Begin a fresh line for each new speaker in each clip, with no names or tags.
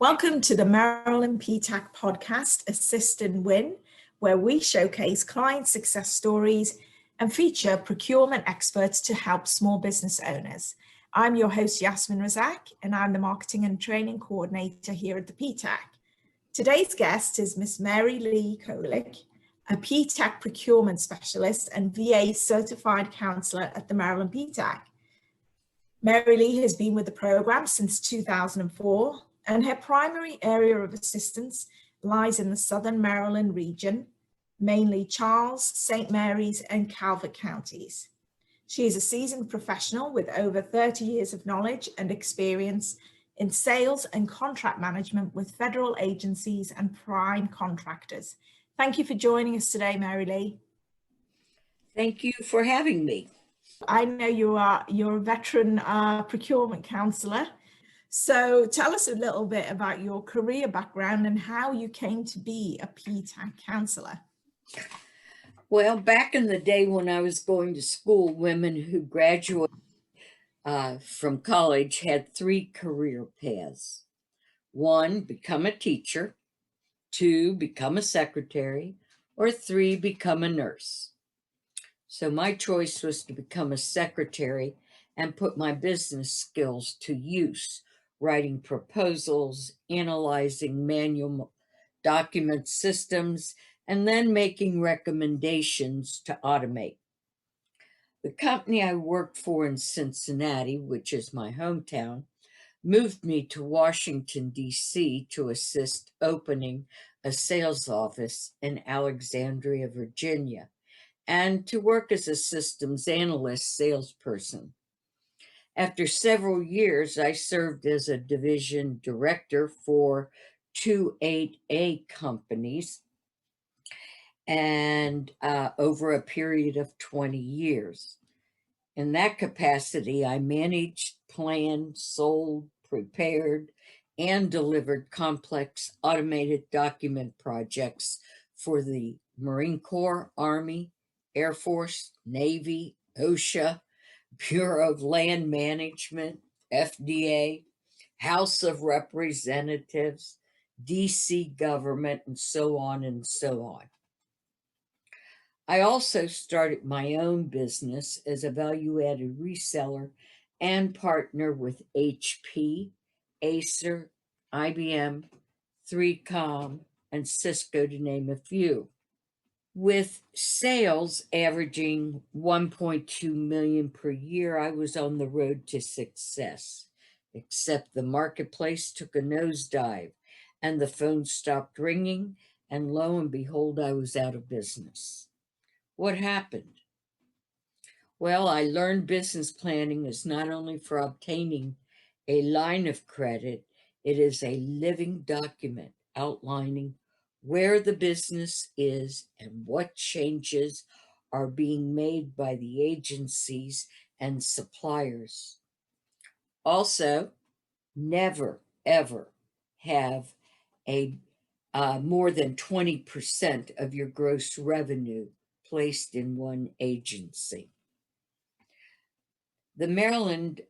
Welcome to the Maryland PTAC podcast, Assist and Win, where we showcase client success stories and feature procurement experts to help small business owners. I'm your host, Yasmin Razak, and I'm the Marketing and Training Coordinator here at the PTAC. Today's guest is Miss Mary Lee Kolich, a PTAC procurement specialist and VA certified counselor at the Maryland PTAC. Mary Lee has been with the program since 2004, and her primary area of assistance lies in the Southern Maryland region, mainly Charles, St. Mary's, and Calvert Counties. She is a seasoned professional with over 30 years of knowledge and experience in sales and contract management with federal agencies and prime contractors. Thank you for joining us today, Mary Lee.
Thank you for having me.
I know you're a veteran procurement counselor. So tell us a little bit about your career background and how you came to be a PTAC counselor.
Well, back in the day when I was going to school, women who graduated from college had three career paths. One, become a teacher. Two, become a secretary. Or three, become a nurse. So my choice was to become a secretary and put my business skills to use, writing proposals, analyzing manual document systems, and then making recommendations to automate. The company I worked for in Cincinnati, which is my hometown, moved me to Washington, D.C. to assist opening a sales office in Alexandria, Virginia, and to work as a systems analyst salesperson. After several years, I served as a division director for 28A companies and over a period of 20 years. In that capacity, I managed, planned, sold, prepared, and delivered complex automated document projects for the Marine Corps, Army, Air Force, Navy, OSHA, Bureau of Land Management, FDA, House of Representatives, DC government, and so on and so on. I also started my own business as a value-added reseller and partner with HP, Acer, IBM, 3Com, and Cisco, to name a few. With sales averaging 1.2 million per year, I was on the road to success, except the marketplace took a nosedive and the phone stopped ringing, and lo and behold, I was out of business. What happened? Well, I learned business planning is not only for obtaining a line of credit, it is a living document outlining where the business is and what changes are being made by the agencies and suppliers. Also, never, ever have a more than 20% of your gross revenue placed in one agency. The Maryland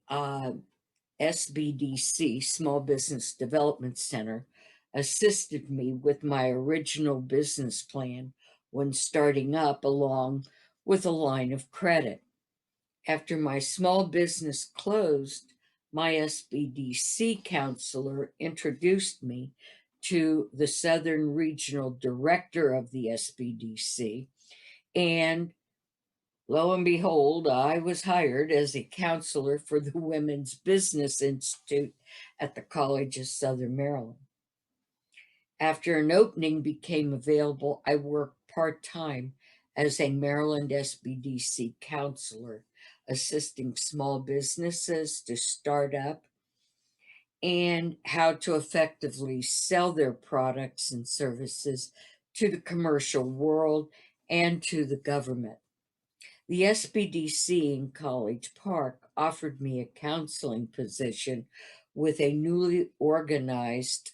SBDC, Small Business Development Center, assisted me with my original business plan when starting up, along with a line of credit. After my small business closed, my SBDC counselor introduced me to the Southern Regional Director of the SBDC, and lo and behold, I was hired as a counselor for the Women's Business Institute at the College of Southern Maryland. After an opening became available, I worked part-time as a Maryland SBDC counselor, assisting small businesses to start up and how to effectively sell their products and services to the commercial world and to the government. The SBDC in College Park offered me a counseling position with a newly organized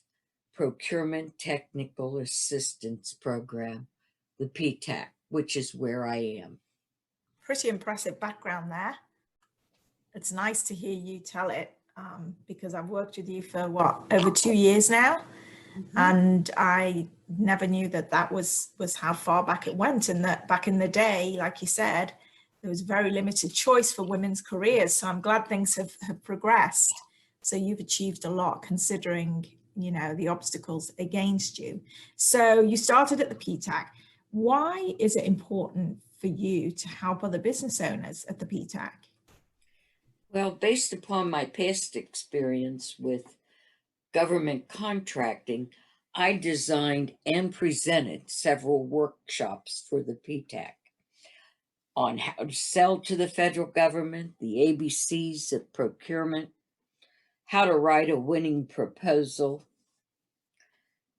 Procurement Technical Assistance Program, the PTAC, which is where I am.
Pretty impressive background there. It's nice to hear you tell it. because I've worked with you for over 2 years now. And I never knew that was how far back it went, and that back in the day, like you said, there was very limited choice for women's careers. So I'm glad things have progressed. So you've achieved a lot considering, the obstacles against you. So you started at the PTAC. Why is it important for you to help other business owners at the PTAC?
Well, based upon my past experience with government contracting, I designed and presented several workshops for the PTAC on how to sell to the federal government, the ABCs of procurement, how to write a winning proposal.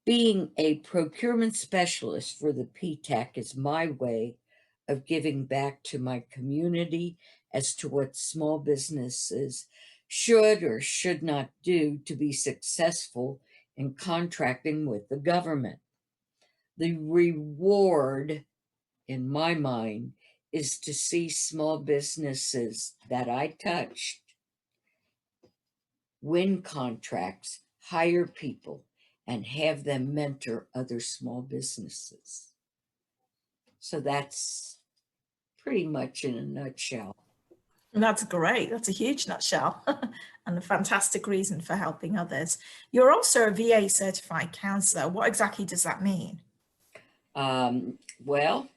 Being a procurement specialist for the PTAC is my way of giving back to my community as to what small businesses should or should not do to be successful in contracting with the government. The reward, in my mind, is to see small businesses that I touched win contracts, hire people, and have them mentor other small businesses. So that's pretty much in a nutshell.
That's great. That's a huge nutshell and a fantastic reason for helping others. You're also a VA certified counselor. What exactly does that mean?
Well,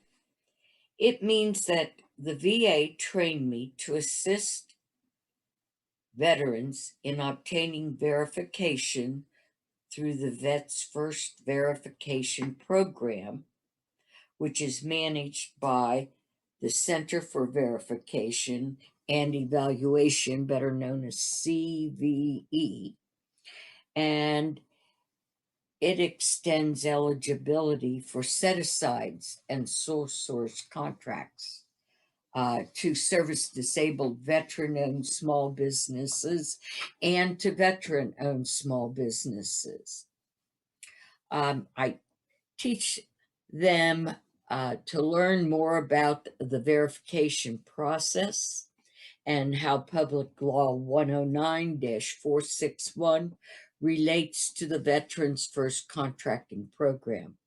it means that the VA trained me to assist veterans in obtaining verification through the Vets First Verification Program, which is managed by the Center for Verification and Evaluation, better known as CVE, and it extends eligibility for set-asides and sole source contracts to service disabled veteran-owned small businesses and to veteran-owned small businesses. I teach them to learn more about the verification process and how Public Law 109-461 relates to the Veterans First Contracting Program.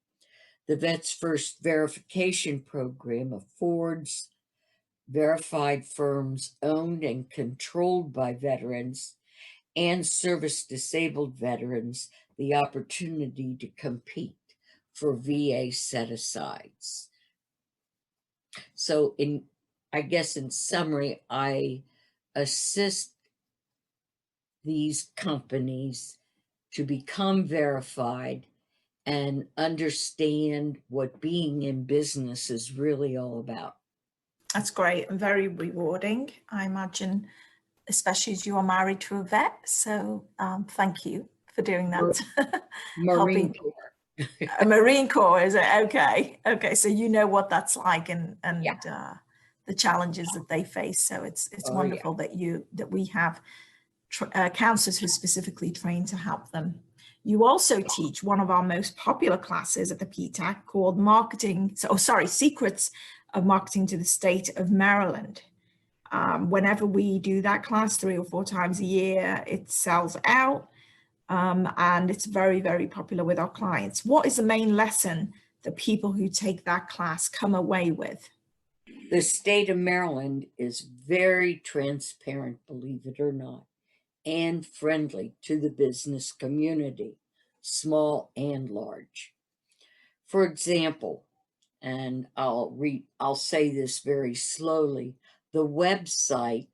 The Vets First Verification Program affords verified firms owned and controlled by veterans and service-disabled veterans the opportunity to compete for VA set-asides. So I guess in summary, I assist these companies to become verified and understand what being in business is really all about.
That's great and very rewarding, I imagine, especially as you are married to a vet. So thank you for doing that.
Marine Corps.
A Marine Corps, is it? Okay. So you know what that's like and yeah. The challenges that they face. So it's wonderful that we have counselors who are specifically trained to help them. You also teach one of our most popular classes at the PTAC called Secrets of Marketing to the State of Maryland. Whenever we do that class 3 or 4 times a year, it sells out. And it's very, very popular with our clients. What is the main lesson that people who take that class come away with?
The state of Maryland is very transparent, believe it or not, and friendly to the business community, small and large. For example, and I'll say this very slowly, the website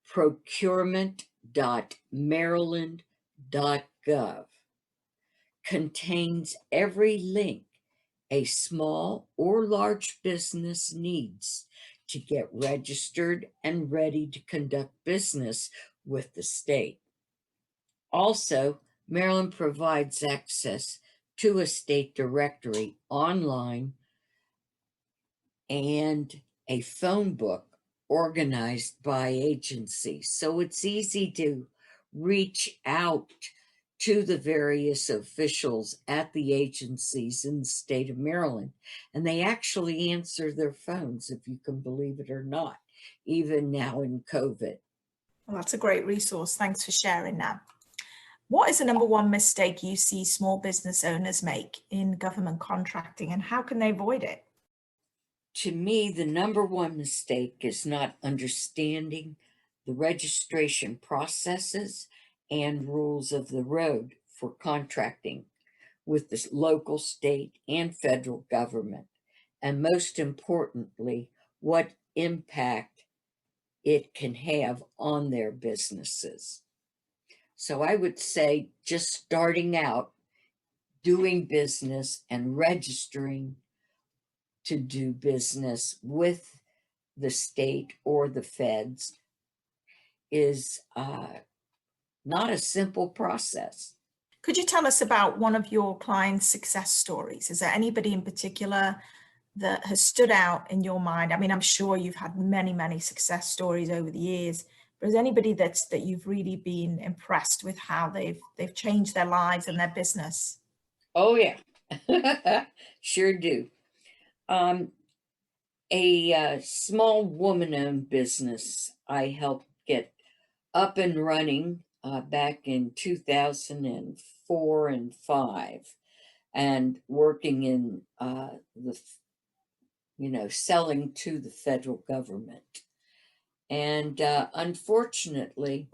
procurement.maryland.gov contains every link a small or large business needs to get registered and ready to conduct business with the state. Also, Maryland provides access to a state directory online and a phone book organized by agency. So it's easy to reach out to the various officials at the agencies in the state of Maryland. And they actually answer their phones, if you can believe it or not, even now in COVID.
Well, that's a great resource. Thanks for sharing that. What is the number one mistake you see small business owners make in government contracting, and how can they avoid it?
To me, the number one mistake is not understanding the registration processes and rules of the road for contracting with the local, state, and federal government. And most importantly, what impact it can have on their businesses. So I would say just starting out, doing business and registering to do business with the state or the feds is not a simple process.
Could you tell us about one of your clients' success stories? Is there anybody in particular that has stood out in your mind? I mean, I'm sure you've had many, many success stories over the years, but is anybody that you've really been impressed with how they've changed their lives and their business?
Oh, yeah, sure do. A small woman-owned business I helped get up and running back in 2004 and 5, and working in selling to the federal government. And unfortunately,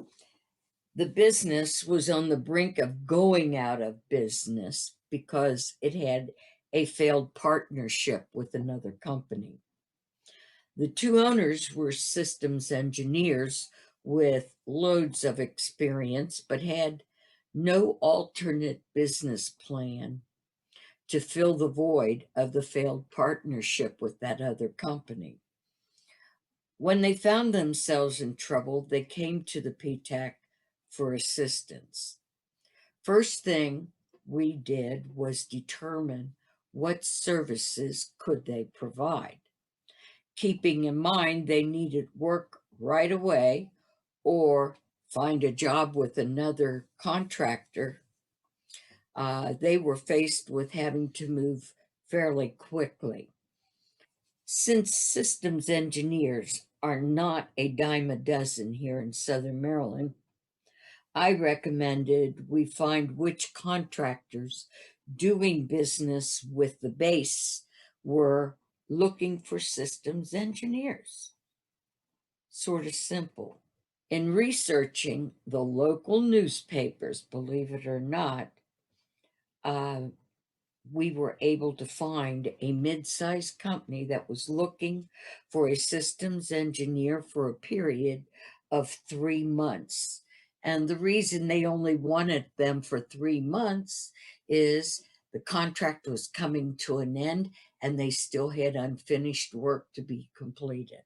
the business was on the brink of going out of business because it had a failed partnership with another company. The two owners were systems engineers with loads of experience, but had no alternate business plan to fill the void of the failed partnership with that other company. When they found themselves in trouble, they came to the PTAC for assistance. First thing we did was determine what services could they provide, keeping in mind they needed work right away or find a job with another contractor. They were faced with having to move fairly quickly. Since systems engineers are not a dime a dozen here in Southern Maryland, I recommended we find which contractors doing business with the base were looking for systems engineers. Sort of simple. In researching the local newspapers, believe it or not, we were able to find a mid-sized company that was looking for a systems engineer for a period of 3 months. And the reason they only wanted them for 3 months is the contract was coming to an end and they still had unfinished work to be completed.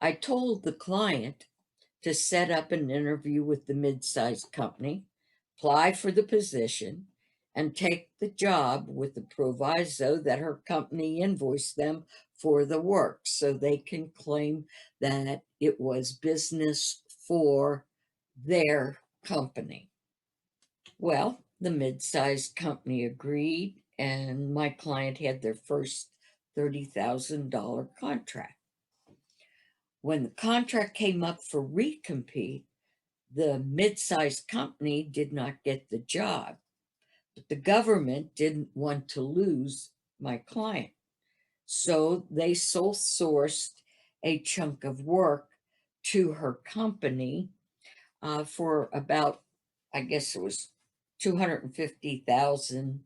I told the client to set up an interview with the mid-sized company, apply for the position, and take the job with the proviso that her company invoiced them for the work so they can claim that it was business for their company. Well, the mid-sized company agreed, and my client had their first $30,000 contract. When the contract came up for recompete, the mid-sized company did not get the job, but the government didn't want to lose my client. So they sole sourced a chunk of work to her company for about, I guess it was 250,000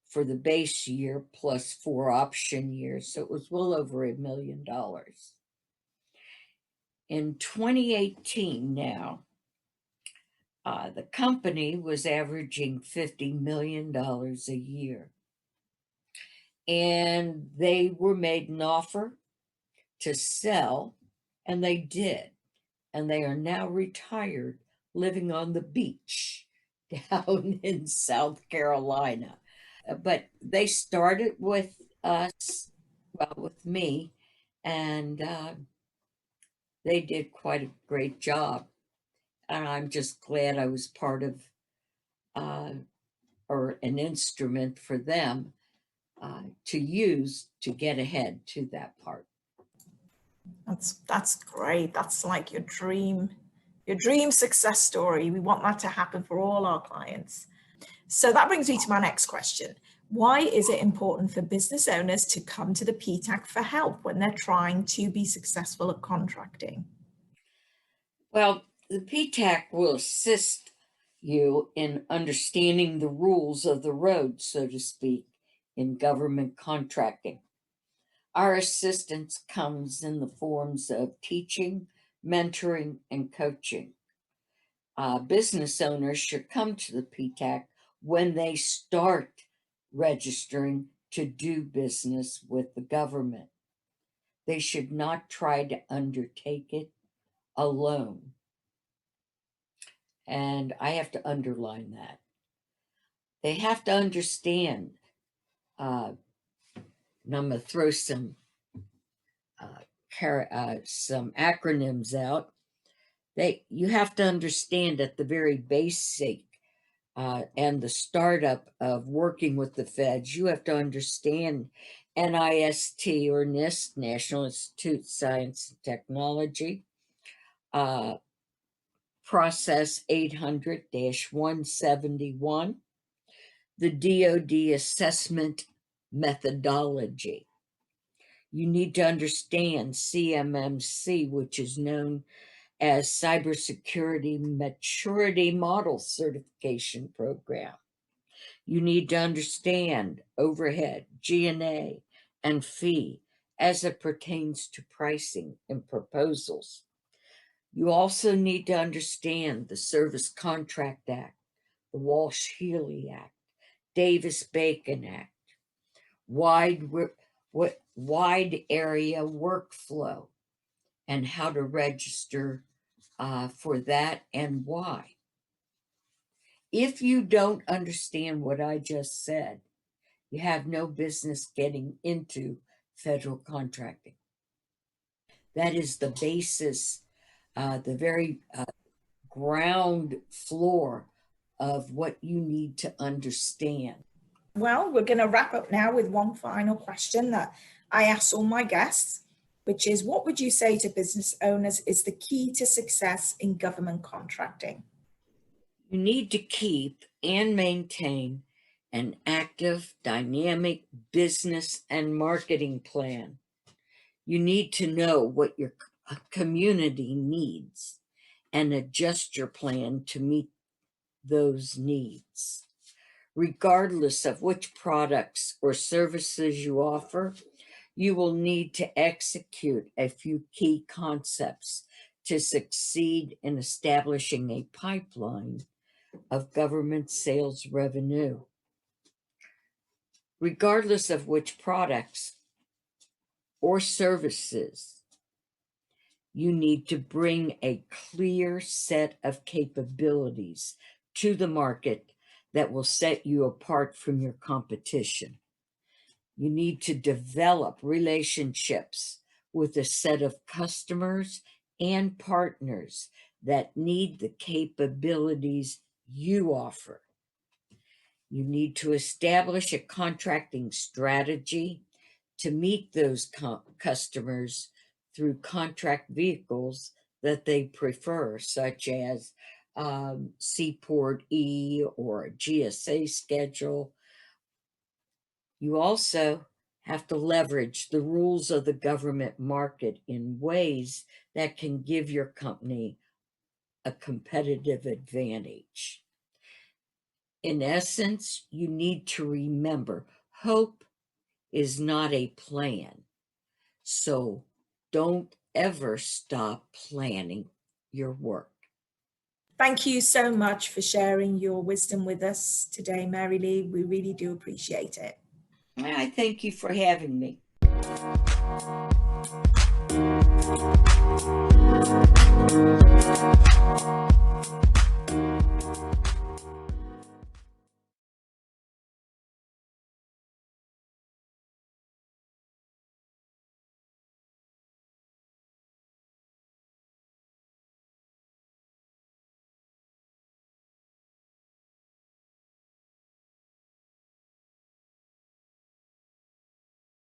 for the base year plus 4 option years. So it was well over $1 million. In 2018 now, the company was averaging $50 million a year. And they were made an offer to sell, and they did. And they are now retired, living on the beach down in South Carolina. But they started with us, well, with me, and they did quite a great job. And I'm just glad I was part of or an instrument for them to use to get ahead to that part.
That's great. That's like your dream success story. We want that to happen for all our clients. So that brings me to my next question. Why is it important for business owners to come to the PTAC for help when they're trying to be successful at contracting?
Well, the PTAC will assist you in understanding the rules of the road, so to speak, in government contracting. Our assistance comes in the forms of teaching, mentoring, and coaching. Business owners should come to the PTAC when they start registering to do business with the government. They should not try to undertake it alone. And I have to underline that. They have to understand, and I'm going to throw some acronyms out. You have to understand at the very basic and the startup of working with the feds, you have to understand NIST or NIST, National Institute of Science and Technology, Process 800-171, the DoD assessment methodology. You need to understand CMMC, which is known as Cybersecurity Maturity Model Certification Program. You need to understand overhead, G&A, and fee as it pertains to pricing and proposals. You also need to understand the Service Contract Act, the Walsh-Healy Act, Davis-Bacon Act, wide area workflow, and how to register for that and why. If you don't understand what I just said, you have no business getting into federal contracting. That is the basis, the very ground floor of what you need to understand.
Well, we're going to wrap up now with one final question that I ask all my guests, which is, what would you say to business owners is the key to success in government contracting?
You need to keep and maintain an active, dynamic business and marketing plan. You need to know what your community needs and adjust your plan to meet those needs. Regardless of which products or services you offer, you will need to execute a few key concepts to succeed in establishing a pipeline of government sales revenue. Regardless of which products or services, you need to bring a clear set of capabilities to the market that will set you apart from your competition. You need to develop relationships with a set of customers and partners that need the capabilities you offer. You need to establish a contracting strategy to meet those customers through contract vehicles that they prefer, such as Seaport E or a GSA schedule. You also have to leverage the rules of the government market in ways that can give your company a competitive advantage. In essence, you need to remember, hope is not a plan. So don't ever stop planning your work.
Thank you so much for sharing your wisdom with us today, Mary Lee. We really do appreciate it.
I thank you for having me.